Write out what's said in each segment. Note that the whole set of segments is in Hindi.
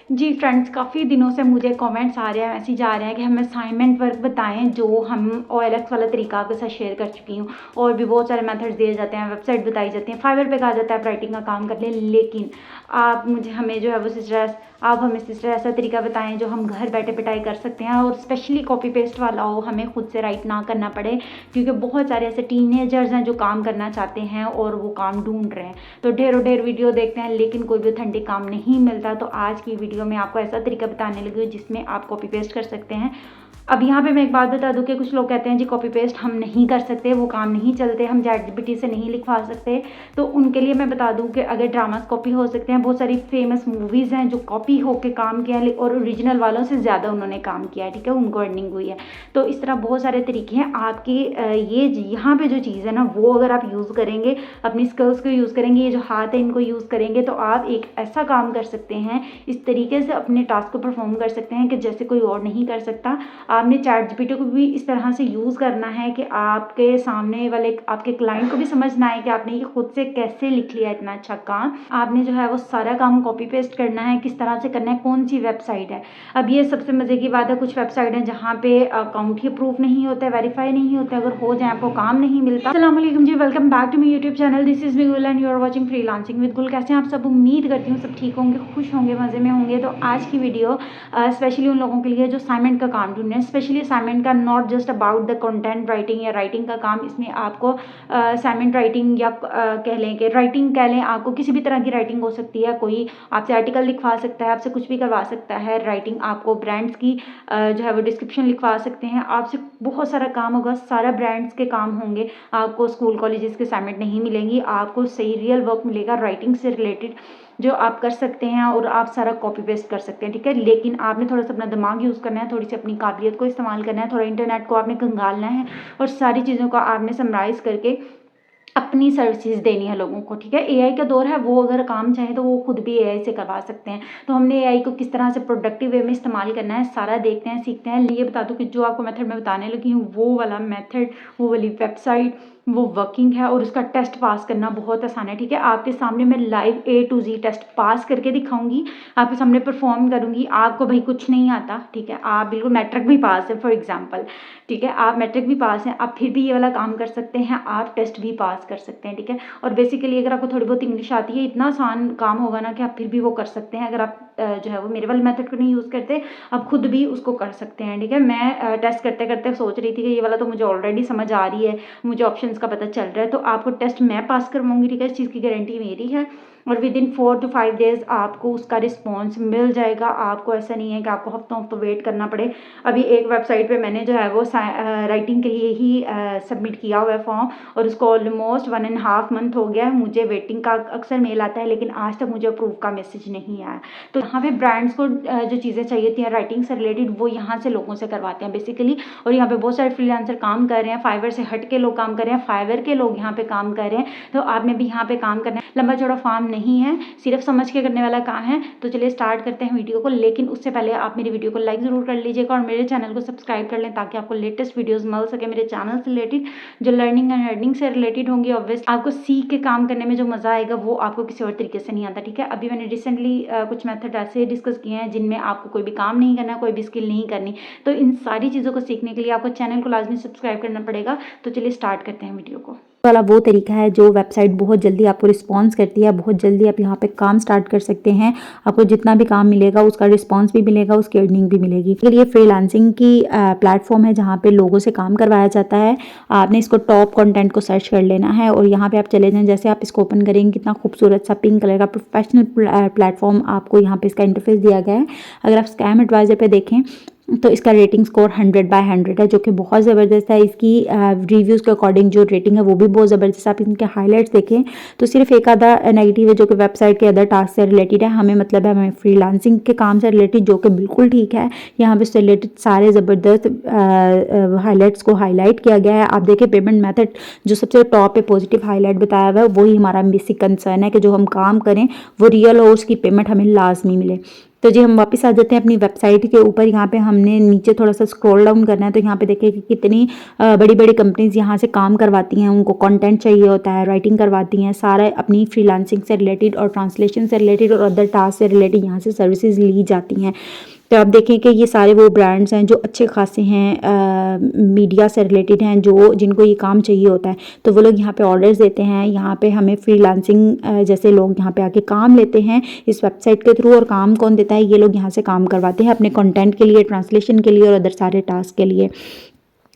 जी फ्रेंड्स, काफ़ी दिनों से मुझे कमेंट्स आ रहे हैं, मैसेज आ रहे हैं कि हमें असाइनमेंट वर्क बताएं जो हम OLX वाला तरीका आपके साथ शेयर कर चुकी हूँ। और भी बहुत सारे मेथड्स दिए जाते हैं, वेबसाइट बताई जाती है, फाइवर पे कहा जाता है आप राइटिंग का काम कर लें। लेकिन हमें जो है वो सिस्टर ऐसा तरीका बताएं जो हम घर बैठे पिटाई कर सकते हैं और स्पेशली कॉपी पेस्ट वाला हो, हमें खुद से राइट ना करना पड़े। क्योंकि बहुत सारे ऐसे टीनेजर्स हैं जो काम करना चाहते हैं और वो काम ढूंढ रहे हैं, तो ढेरों ढेर वीडियो देखते हैं लेकिन कोई भी ऑथेंटिक काम नहीं मिलता। तो आज की वीडियो में आपको ऐसा तरीका बताने लगी हूँ जिसमें आप कॉपी पेस्ट कर सकते हैं। अब यहाँ पे मैं एक बात बता दूं कि कुछ लोग कहते हैं जी कॉपी पेस्ट हम नहीं कर सकते, वो काम नहीं चलते, हम ChatGPT से नहीं लिखवा सकते। तो उनके लिए मैं बता दूं कि अगर ड्रामास कॉपी हो सकते हैं, बहुत सारी फेमस मूवीज़ हैं जो कॉपी होके काम किया है और ओरिजिनल वालों से ज़्यादा उन्होंने काम किया है, ठीक है, उनको अर्निंग हुई है। तो इस तरह बहुत सारे तरीके हैं आपकी। ये यहाँ पे जो चीज़ है ना, वो अगर आप यूज़ करेंगे, अपनी स्किल्स को यूज़ करेंगे, ये जो हाथ है इनको यूज़ करेंगे, तो आप एक ऐसा काम कर सकते हैं, इस तरीके से अपने टास्क को परफॉर्म कर सकते हैं कि जैसे कोई और नहीं कर सकता। आपने ChatGPT को भी इस तरह से यूज़ करना है कि आपके सामने वाले आपके क्लाइंट को भी समझना है कि आपने ये खुद से कैसे लिख लिया इतना अच्छा काम। आपने जो है वो सारा काम कॉपी पेस्ट करना है, किस तरह से करना है, कौन सी वेबसाइट है। अब ये सबसे मज़े की बात है, कुछ वेबसाइट है जहाँ पे अकाउंट ही प्रूफ नहीं होता है, वेरीफाई नहीं होता है, अगर हो जाए आपको काम नहीं मिलता। अस्सलाम वालेकुम जी, welcome back to my YouTube channel. This is me Gul and you are watching freelancing with Gul. कैसे हैं आप सब? उम्मीद करती हूँ सब ठीक होंगे, खुश होंगे, मज़े में होंगे। तो आज की वीडियो स्पेशली उन लोगों के लिए जो असाइनमेंट का काम ढूंढ रहे हैं, स्पेशली असाइनमेंट का, not just about the content writing या राइटिंग का काम। इसमें आपको असाइनमेंट राइटिंग या कह लें कि राइटिंग कह लें, आपको किसी भी तरह की राइटिंग हो सकती है। कोई आपसे आर्टिकल लिखवा सकता है, आपसे कुछ भी करवा सकता है। राइटिंग आपको ब्रांड्स की जो है वो डिस्क्रिप्शन लिखवा सकते हैं, आपसे बहुत सारा काम होगा, सारा ब्रांड्स के काम होंगे। आपको स्कूल कॉलेजेस के असाइनमेंट नहीं मिलेंगी, आपको सही रियल वर्क मिलेगा राइटिंग से रिलेटेड जो आप कर सकते हैं और आप सारा कॉपी पेस्ट कर सकते हैं, ठीक है। लेकिन आपने थोड़ा सा अपना दिमाग यूज़ करना है, थोड़ी सी अपनी काबिलियत को इस्तेमाल करना है, थोड़ा इंटरनेट को आपने खंगालना है और सारी चीज़ों को आपने समराइज़ करके अपनी सर्विसेज देनी है लोगों को, ठीक है। AI का दौर है, वो अगर काम चाहे तो वो खुद भी AI से करवा सकते हैं। तो हमने AI को किस तरह से प्रोडक्टिव वे में इस्तेमाल करना है सारा देखते हैं, सीखते हैं। ये बता दूं कि जो आपको मेथड मैं बताने लगी हूँ, वो वाला मेथड, वो वाली वेबसाइट, वो वर्किंग है और उसका टेस्ट पास करना बहुत आसान है, ठीक है। आपके सामने मैं live A to Z test pass करके दिखाऊंगी, आपके सामने परफॉर्म करूंगी। आपको भाई कुछ नहीं आता, ठीक है, आप बिल्कुल मैट्रिक भी पास है फॉर एग्जाम्पल, ठीक है, आप मैट्रिक भी पास हैं, आप फिर भी ये वाला काम कर सकते हैं, आप टेस्ट भी पास कर सकते हैं, ठीक है। और बेसिकली अगर आपको थोड़ी बहुत इंग्लिश आती है, इतना आसान काम होगा ना कि आप फिर भी वो कर सकते हैं। अगर आप जो है वो मेरे वाले मेथड को नहीं यूज़ करते, आप खुद भी उसको कर सकते हैं, ठीक है। मैं टेस्ट करते करते सोच रही थी कि ये वाला तो मुझे ऑलरेडी समझ आ रही है, मुझे ऑप्शंस का पता चल रहा है, तो आपको टेस्ट मैं पास करवाऊंगी, ठीक है, इस चीज़ की गारंटी मेरी है। और विद इन 4 to 5 डेज़ आपको उसका रिस्पॉन्स मिल जाएगा। आपको ऐसा नहीं है कि आपको हफ्तों हफ्तों वेट करना पड़े। अभी एक वेबसाइट पे मैंने जो है वो राइटिंग के लिए ही सबमिट किया हुआ है फॉर्म और उसको ऑलमोस्ट 1.5 मंथ हो गया है। मुझे वेटिंग का अक्सर मेल आता है लेकिन आज तक मुझे अप्रूव का मैसेज नहीं आया। तो यहाँ पे ब्रांड्स को जो चीज़ें चाहिए थी राइटिंग से रिलेटेड, वो यहाँ से लोगों से करवाते हैं बेसिकली। और यहाँ पे बहुत सारे फ्रीलांसर काम कर रहे हैं, फाइवर से हट के लोग काम कर रहे हैं, फाइवर के लोग यहाँ पे काम कर रहे हैं। तो आपने भी यहाँ पे काम करना है, लंबा चौड़ा फॉर्म नहीं है, सिर्फ समझ के करने वाला काम है। तो चलिए स्टार्ट करते हैं वीडियो को। लेकिन उससे पहले आप मेरी वीडियो को लाइक ज़रूर कर लीजिएगा और मेरे चैनल को सब्सक्राइब कर लें ताकि आपको लेटेस्ट वीडियोस मिल सके मेरे चैनल से रिलेटेड, जो लर्निंग एंड अर्निंग से रिलेटेड होंगी। ऑब्वियसली आपको सीख के काम करने में जो मज़ा आएगा वो आपको किसी और तरीके से नहीं आता, ठीक है। अभी मैंने रिसेंटली कुछ मेथड ऐसे डिस्कस किए हैं जिनमें आपको कोई भी काम नहीं करना, कोई भी स्किल नहीं करनी। तो इन सारी चीज़ों को सीखने के लिए आपको चैनल को लाजमी सब्सक्राइब करना पड़ेगा। तो चलिए स्टार्ट करते हैं वीडियो को। वाला वो तरीका है जो वेबसाइट बहुत जल्दी आपको रिस्पांस करती है, बहुत जल्दी आप यहाँ पे काम स्टार्ट कर सकते हैं। आपको जितना भी काम मिलेगा उसका रिस्पांस भी मिलेगा, उसकी अर्निंग भी मिलेगी। फिर ये फ्रीलांसिंग की प्लेटफॉर्म है जहाँ पे लोगों से काम करवाया जाता है। आपने इसको टॉप कंटेंट को सर्च कर लेना है और यहाँ पे आप चले जाएं। जैसे आप इसको ओपन करेंगे, कितना खूबसूरत सा पिंक कलर का प्रोफेशनल प्लेटफॉर्म आपको यहाँ पे इसका इंटरफेस दिया गया है। अगर आप स्कैम एडवाइजर पे देखें तो इसका रेटिंग स्कोर 100/100 है, जो कि बहुत ज़बरदस्त है। इसकी रिव्यूज़ के अकॉर्डिंग जो रेटिंग है वो भी बहुत ज़बरदस्त है। आप इनके हाइलाइट्स देखें तो सिर्फ एक आधा नेगेटिव है जो कि वेबसाइट के अदर टास्क से रिलेटेड है। हमें मतलब है हमें फ्रीलांसिंग के काम से रिलेटेड, जो कि बिल्कुल ठीक है। यहाँ पे रिलेटेड सारे ज़बरदस्त हाइलाइट्स को हाईलाइट किया गया है। आप देखें पेमेंट मेथड जो सबसे टॉप पे पॉजिटिव हाईलाइट बताया हुआ है, वही हमारा बेसिक कंसर्न है कि जो हम काम करें वो रियल हो, उसकी पेमेंट हमें लाजमी मिले। तो जी हम वापस आ जाते हैं अपनी वेबसाइट के ऊपर। यहाँ पे हमने नीचे थोड़ा सा स्क्रॉल डाउन करना है, तो यहाँ पे देखिए कि कितनी बड़ी बड़ी कंपनीज यहाँ से काम करवाती हैं। उनको कंटेंट चाहिए होता है, राइटिंग करवाती हैं, सारा अपनी फ्रीलांसिंग से रिलेटेड और ट्रांसलेशन से रिलेटेड और अदर टास्क से रिलेटेड यहाँ से सर्विसेज ली जाती हैं। तो आप देखें कि ये सारे वो ब्रांड्स हैं जो अच्छे खासे हैं, मीडिया से रिलेटेड हैं, जो जिनको ये काम चाहिए होता है, तो वो लोग यहाँ पे ऑर्डर्स देते हैं। यहाँ पे हमें फ्रीलांसिंग जैसे लोग यहाँ पे आके काम लेते हैं इस वेबसाइट के थ्रू। और काम कौन देता है? ये लोग यहाँ से काम करवाते हैं अपने कंटेंट के लिए, ट्रांसलेशन के लिए और अदर सारे टास्क के लिए।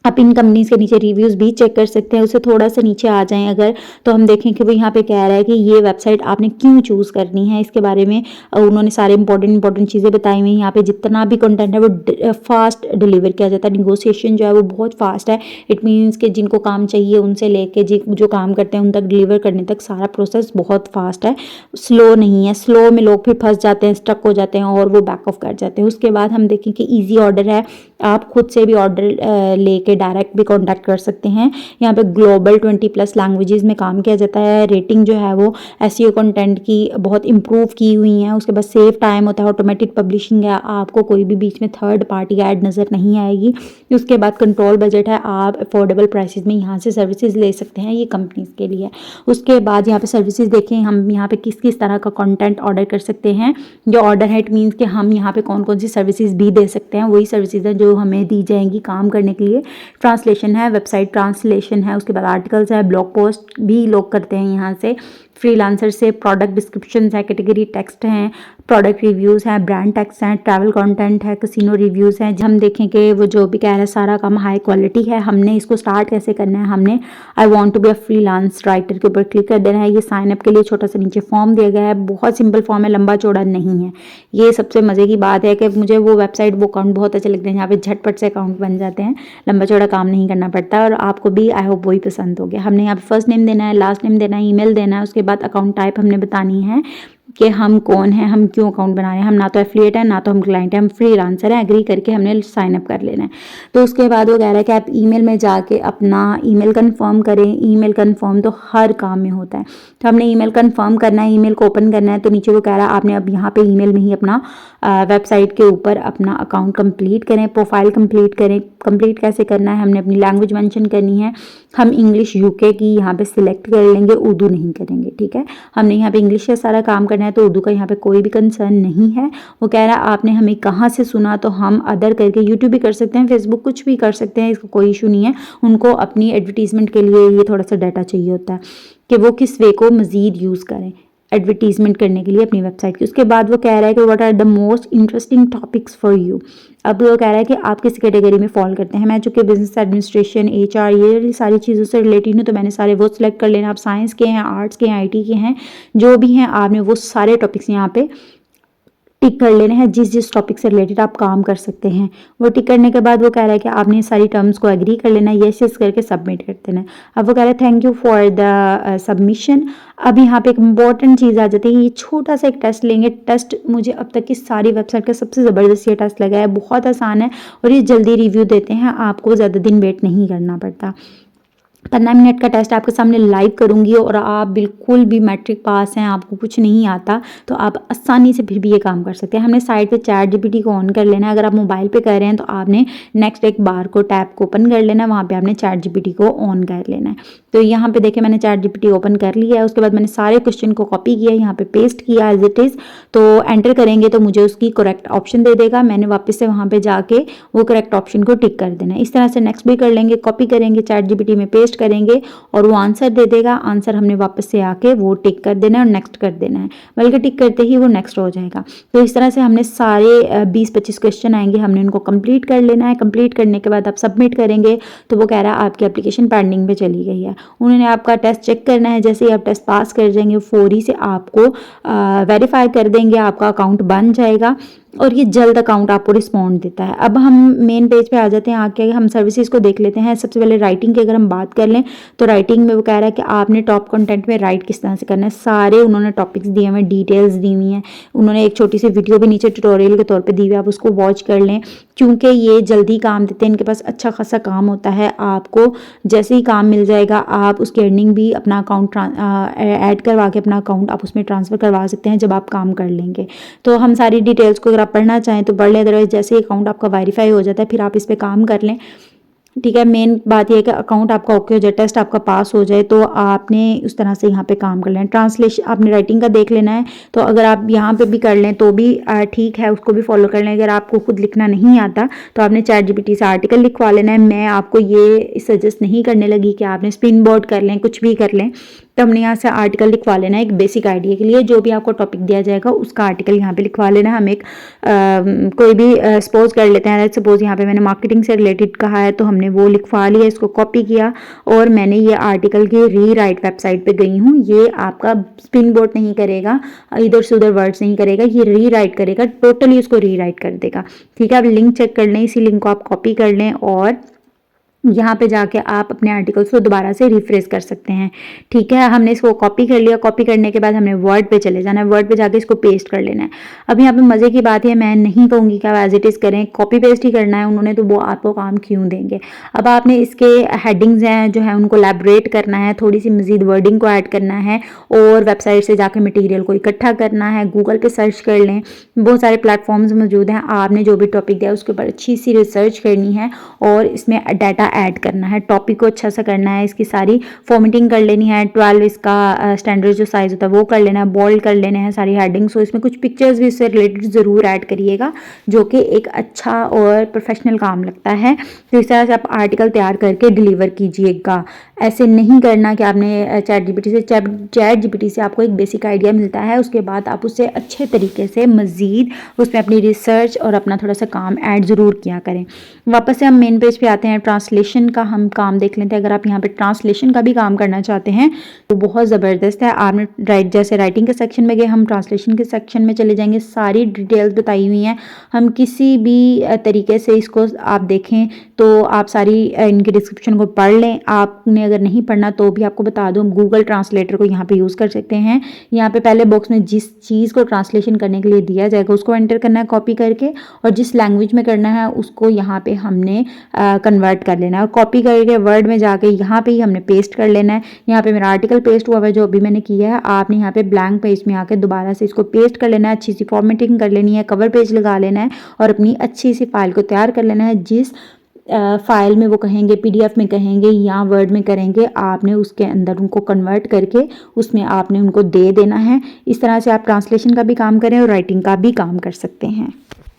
आप इन कंपनीज के नीचे रिव्यूज़ भी चेक कर सकते हैं। उससे थोड़ा सा नीचे आ जाएं अगर, तो हम देखें कि वो यहाँ पे कह रहा है कि ये वेबसाइट आपने क्यों चूज़ करनी है। इसके बारे में उन्होंने सारे इंपॉर्टेंट चीज़ें बताई हुई हैं। यहाँ पे जितना भी कंटेंट है वो फास्ट डिलीवर किया जाता है। निगोशिएशन जो है वो बहुत फास्ट है। इट मीन्स कि जिनको काम चाहिए उनसे लेके जो काम करते हैं उन तक डिलीवर करने तक सारा प्रोसेस बहुत फास्ट है, स्लो नहीं है। स्लो में लोग फिर फंस जाते हैं, स्टक हो जाते हैं और वो बैक ऑफ कर जाते हैं। उसके बाद हम देखें कि ईजी ऑर्डर है, आप खुद से भी ऑर्डर लेके डायरेक्ट भी कांटेक्ट कर सकते हैं। यहाँ पे ग्लोबल 20+ लैंग्वेजेस में काम किया जाता है। रेटिंग जो है वो एसईओ कंटेंट की बहुत इंप्रूव की हुई है। उसके बाद सेव टाइम होता है, ऑटोमेटिक पब्लिशिंग है, आपको कोई भी बीच में थर्ड पार्टी ऐड नज़र नहीं आएगी। उसके बाद कंट्रोल बजट है, आप अफोर्डेबल प्राइसेस में यहाँ से सर्विसेज ले सकते हैं, ये कंपनीज के लिए। उसके बाद यहाँ पे सर्विसेज देखें, हम यहाँ पे किस किस तरह का कंटेंट ऑर्डर कर सकते हैं। जो ऑर्डर है इट मीन्स कि हम यहाँ पे कौन कौन सी सर्विसेज भी दे सकते हैं, वही सर्विसेज हैं जो हमें दी जाएंगी काम करने के लिए। ट्रांसलेशन है, वेबसाइट ट्रांसलेशन है, उसके बाद आर्टिकल्स है, ब्लॉग पोस्ट भी लोग करते हैं यहाँ से फ्रीलांसर से, प्रोडक्ट डिस्क्रिप्शन है, कैटेगरी टेक्स्ट हैं, प्रोडक्ट रिव्यूज़ हैं, ब्रांड टेक्स्ट हैं, ट्रैवल कंटेंट है, कसिनो रिव्यूज़ हैं। हम देखें कि वो जो भी कह रहा है सारा काम हाई क्वालिटी है। हमने इसको स्टार्ट कैसे करना है, हमने I want to be a freelance writer के ऊपर क्लिक कर देना है। ये साइन अप के लिए छोटा सा नीचे फॉर्म दिया गया है, बहुत सिंपल फॉर्म है, लंबा चौड़ा नहीं है। ये सबसे मज़े की बात है कि मुझे वो वेबसाइट वो अकाउंट बहुत अच्छे लगते हैं, यहाँ पे झटपट से अकाउंट बन जाते हैं, लंबा चौड़ा काम नहीं करना पड़ता। और आपको भी आई होप वही पसंद हो गया। हमने यहाँ पे फर्स्ट नेम देना है, लास्ट नेम देना है, ईमेल देना है। उसके बाद अकाउंट टाइप हमने बतानी है कि हम कौन हैं, हम क्यों अकाउंट बना रहे हैं। हम ना तो एफिलिएट हैं, ना तो हम क्लाइंट हैं, हम फ्रीलांसर हैं। एग्री करके हमने साइन अप कर लेना है। तो उसके बाद वो कह रहा है कि आप ईमेल में जाके अपना ईमेल कंफर्म करें। ईमेल कंफर्म तो हर काम में होता है, तो हमने ईमेल कंफर्म करना है, ईमेल को ओपन करना है। तो नीचे वो कह रहा है आपने अब यहाँ पे ईमेल में ही अपना वेबसाइट के ऊपर अपना अकाउंट कंप्लीट करें, प्रोफाइल कंप्लीट करें। कंप्लीट कैसे करना है, हमने अपनी लैंग्वेज मेंशन करनी है। हम इंग्लिश यूके की यहाँ पे सिलेक्ट कर लेंगे, उर्दू नहीं करेंगे, ठीक है। हमने यहाँ पे इंग्लिश का सारा काम करना है, तो उर्दू का यहाँ पे कोई भी कंसर्न नहीं है। वो कह रहा है आपने हमें कहाँ से सुना, तो हम अदर करके यूट्यूब भी कर सकते हैं, फेसबुक कुछ भी कर सकते हैं, इसका कोई इशू नहीं है। उनको अपनी एडवर्टीजमेंट के लिए ये थोड़ा सा डाटा चाहिए होता है कि वो किस वे को मज़ीद यूज़ करें एडवर्टीजमेंट करने के लिए अपनी वेबसाइट की। उसके बाद वो कह रहा है कि what are the most interesting topics for you. अब वो कह रहा है कि आप किस कैटेगरी में फॉल करते हैं। मैं चूँकि बिजनेस एडमिनिस्ट्रेशन, एचआर, ये सारी चीज़ों से रिलेटेड हूँ, तो मैंने सारे वो सिलेक्ट कर लेना। आप साइंस के हैं, आर्ट्स के हैं, आईटी के हैं, जो भी हैं, आपने वो सारे टॉपिक्स यहाँ पे टिक कर लेने हैं जिस जिस टॉपिक से रिलेटेड आप काम कर सकते हैं। वो टिक करने के बाद वो कह रहा है कि आपने सारी टर्म्स को एग्री कर लेना है, यस यस करके सबमिट कर देना है। अब वो कह रहा है thank you for the submission. अब यहाँ पे एक इम्पॉर्टेंट चीज़ आ जाती है, ये छोटा सा एक टेस्ट लेंगे। टेस्ट मुझे अब तक की सारी वेबसाइट का सबसे ज़बरदस्त ये टेस्ट लगा है, बहुत आसान है और ये जल्दी रिव्यू देते हैं, आपको ज़्यादा दिन वेट नहीं करना पड़ता। 15 मिनट का टेस्ट आपके सामने लाइव करूंगी और आप बिल्कुल भी मैट्रिक पास हैं, आपको कुछ नहीं आता, तो आप आसानी से फिर भी ये काम कर सकते हैं। हमने साइट पे चैट जीपीटी को ऑन कर लेना है। अगर आप मोबाइल पे कर रहे हैं तो आपने नेक्स्ट एक बार को टैब को ओपन कर लेना है, वहाँ पे आपने चैट जीपीटी को ऑन कर लेना है। तो यहाँ पे देखें मैंने चैट जीपीटी ओपन कर लिया है। उसके बाद मैंने सारे क्वेश्चन को कॉपी किया, यहाँ पे पेस्ट किया एज इट इज़। तो एंटर करेंगे तो मुझे उसकी करेक्ट ऑप्शन दे देगा। मैंने वापस से वहाँ पे जाके वो करेक्ट ऑप्शन को टिक कर देना है। इस तरह से नेक्स्ट भी कर लेंगे, कॉपी करेंगे, चैट जीपीटी में पेस्ट करेंगे और वो आंसर दे देगा। आंसर हमने वापस से आके वो टिक कर देना है और नेक्स्ट कर देना है, बल्कि टिक करते ही वो नेक्स्ट हो जाएगा। तो इस तरह से हमने सारे 20-25 क्वेश्चन आएंगे, हमने उनको कंप्लीट कर लेना है। कंप्लीट करने के बाद आप सबमिट करेंगे तो वो कह रहा है आपकी एप्लीकेशन पेंडिंग पे चली गई है। उन्होंने आपका टेस्ट चेक करना है, जैसे ही आप टेस्ट पास कर जाएंगे फौरी से आपको वेरीफाई कर देंगे, आपका अकाउंट बन जाएगा और ये जल्द अकाउंट आपको रिस्पॉन्ड देता है। अब हम मेन पेज पे आ जाते हैं, आके हम सर्विसेज को देख लेते हैं। सबसे पहले राइटिंग की अगर हम बात कर लें तो राइटिंग में वो कह रहा है कि आपने टॉप कंटेंट में राइट किस तरह से करना है। सारे उन्होंने टॉपिक्स दिए हुए, डिटेल्स दी हुई हैं। उन्होंने एक छोटी सी वीडियो भी नीचे ट्यूटोरियल के तौर पे दी हुई है, आप उसको वॉच कर लें। क्योंकि ये जल्दी काम देते हैं, इनके पास अच्छा खासा काम होता है। आपको जैसे ही काम मिल जाएगा आप उसकी अर्निंग भी अपना अकाउंट ऐड करवा के अपना अकाउंट आप उसमें ट्रांसफ़र करवा सकते हैं जब आप काम कर लेंगे। तो हम सारी डिटेल्स को अगर आप पढ़ना चाहें तो पढ़ लें, अदरवाइज़ जैसे ही अकाउंट आपका वेरीफाई हो जाता है फिर आप इस पर काम कर लें। ठीक है, मेन बात यह है कि अकाउंट आपका ओके हो जाए, टेस्ट आपका पास हो जाए तो आपने उस तरह से यहाँ पे काम कर लेना है। ट्रांसलेशन आपने राइटिंग का देख लेना है, तो अगर आप यहाँ पे भी कर लें तो भी ठीक है, उसको भी फॉलो कर लें। अगर आपको खुद लिखना नहीं आता तो आपने ChatGPT से आर्टिकल लिखवा लेना है। मैं आपको ये सजेस्ट नहीं करने लगी कि आपने स्पिन बोर्ड कर लें, कुछ भी कर लें, तो हमने यहाँ से आर्टिकल लिखवा लेना है एक बेसिक आइडिया के लिए। जो भी आपको टॉपिक दिया जाएगा उसका आर्टिकल यहाँ पे लिखवा लेना है। हम एक कोई भी सपोज कर लेते हैं, सपोज यहाँ पे मैंने मार्केटिंग से रिलेटेड कहा है तो हमने वो लिखवा लिया, इसको कॉपी किया और मैंने ये आर्टिकल की रीराइट वेबसाइट पे गई हूँ। ये आपका स्पिन बोर्ड नहीं करेगा, इधर से उधर वर्ड्स नहीं करेगा, ये रीराइट करेगा, टोटली उसको रीराइट कर देगा। ठीक है, आप लिंक चेक कर लें, इसी लिंक को आप कॉपी कर लें और यहाँ पे जाके आप अपने आर्टिकल्स को दोबारा से रिफ्रेश कर सकते हैं। ठीक है, हमने इसको कॉपी कर लिया, कॉपी करने के बाद हमने वर्ड पे चले जाना है, वर्ड पे जाके इसको पेस्ट कर लेना है। अब यहाँ पे मज़े की बात है, मैं नहीं कहूँगी कि आप एज इट इज़ करें, कॉपी पेस्ट ही करना है उन्होंने, तो वो आपको काम क्यों देंगे। अब आपने इसके हेडिंग्स हैं जो है उनको एलैबोरेट करना है, थोड़ी सी मज़ीद वर्डिंग को ऐड करना है और वेबसाइट से जाकर मटीरियल को इकट्ठा करना है। गूगल पे सर्च कर लें, बहुत सारे प्लेटफॉर्म्स मौजूद हैं। आपने जो भी टॉपिक दिया उसके ऊपर अच्छी सी रिसर्च करनी है और इसमें डाटा ऐड करना है, टॉपिक को अच्छा सा करना है, इसकी सारी फॉर्मेटिंग कर लेनी है, 12 इसका स्टैंडर्ड जो साइज़ होता है वो कर लेना है, बोल्ड कर लेने हैं सारी हेडिंग्स। तो इसमें कुछ पिक्चर्स भी इससे रिलेटेड ज़रूर ऐड करिएगा जो कि एक अच्छा और प्रोफेशनल काम लगता है। तो इस तरह से आप आर्टिकल तैयार करके डिलीवर कीजिएगा। ऐसे नहीं करना कि आपने ChatGPT से आपको एक बेसिक आइडिया मिलता है, उसके बाद आप उससे अच्छे तरीके से मज़ीद उसमें अपनी रिसर्च और अपना थोड़ा सा काम ऐड ज़रूर किया करें। वापस से हम मेन पेज पे आते हैं, ट्रांसलेशन का हम काम देख लेते हैं। अगर आप यहाँ पे ट्रांसलेशन का भी काम करना चाहते हैं तो बहुत ज़बरदस्त है। आपने जैसे राइटिंग के सेक्शन में गए, हम ट्रांसलेशन के सेक्शन में चले जाएंगे, सारी डिटेल्स बताई हुई हैं। हम किसी भी तरीके से इसको आप देखें तो आप सारी इनकी डिस्क्रिप्शन को पढ़ लें। आपने अगर नहीं पढ़ना तो भी आपको बता दूँ, गूगल ट्रांसलेटर को यहाँ पे यूज़ कर सकते हैं। यहाँ पे पहले बॉक्स में जिस चीज़ को ट्रांसलेशन करने के लिए दिया जाएगा उसको एंटर करना है कॉपी करके, और जिस लैंग्वेज में करना है उसको यहाँ पे हमने कन्वर्ट कर लेना है और कॉपी करके वर्ड में जाके यहाँ पे ही हमने पेस्ट कर लेना है। यहाँ पे मेरा आर्टिकल पेस्ट हुआ है जो अभी मैंने किया है। आपने यहाँ पे ब्लैंक पेज में आके दोबारा से इसको पेस्ट कर लेना है, अच्छी सी फॉर्मेटिंग कर लेनी है, कवर पेज लगा लेना है और अपनी अच्छी सी फाइल को तैयार कर लेना है। जिस फाइल में वो कहेंगे, PDF में कहेंगे या वर्ड में करेंगे, आपने उसके अंदर उनको कन्वर्ट करके उसमें आपने उनको दे देना है। इस तरह से आप ट्रांसलेशन का भी काम करें और राइटिंग का भी काम कर सकते हैं।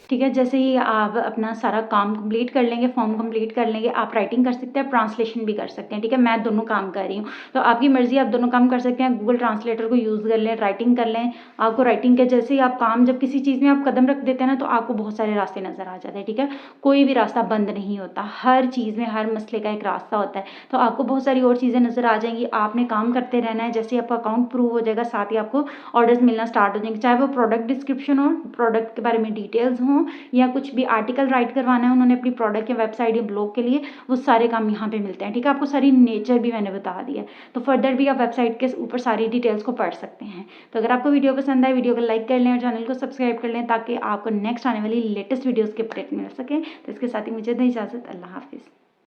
ठीक है, जैसे ही आप अपना सारा काम कंप्लीट कर लेंगे, फॉर्म कंप्लीट कर लेंगे, आप राइटिंग कर सकते हैं, ट्रांसलेशन भी कर सकते हैं। ठीक है, मैं दोनों काम कर रही हूँ, तो आपकी मर्जी, आप दोनों काम कर सकते हैं। गूगल ट्रांसलेटर को यूज़ कर लें, राइटिंग कर लें। आपको राइटिंग के जैसे ही आप काम, जब किसी चीज़ में आप कदम रख देते हैं ना तो आपको बहुत सारे रास्ते नज़र आ जाते हैं। ठीक है, कोई भी रास्ता बंद नहीं होता, हर चीज़ में, हर मसले का एक रास्ता होता है। तो आपको बहुत सारी और चीज़ें नज़र आ जाएंगी। आपने काम करते रहना है, जैसे ही आपका अकाउंट प्रूव हो जाएगा साथ ही आपको ऑर्डर्स मिलना स्टार्ट हो जाएंगे, चाहे वो प्रोडक्ट डिस्क्रिप्शन हो, प्रोडक्ट के बारे में डिटेल्स हों या कुछ भी आर्टिकल राइट करवाना है उन्होंने अपनी प्रोडक्ट या वेबसाइट या ब्लॉग के लिए, वो सारे काम यहाँ पे मिलते हैं। ठीक है, आपको सारी नेचर भी मैंने बता दिया, तो फर्दर भी आप वेबसाइट के ऊपर सारी डिटेल्स को पढ़ सकते हैं। तो अगर आपको वीडियो पसंद आए, वीडियो को लाइक कर लें और चैनल को सब्सक्राइब कर लें ताकि आपको नेक्स्ट आने वाली लेटेस्ट वीडियोज़ के अपडेट मिल सके। तो इसके साथ ही मुझे दें इजाज़त, अल्लाह हाफिज़।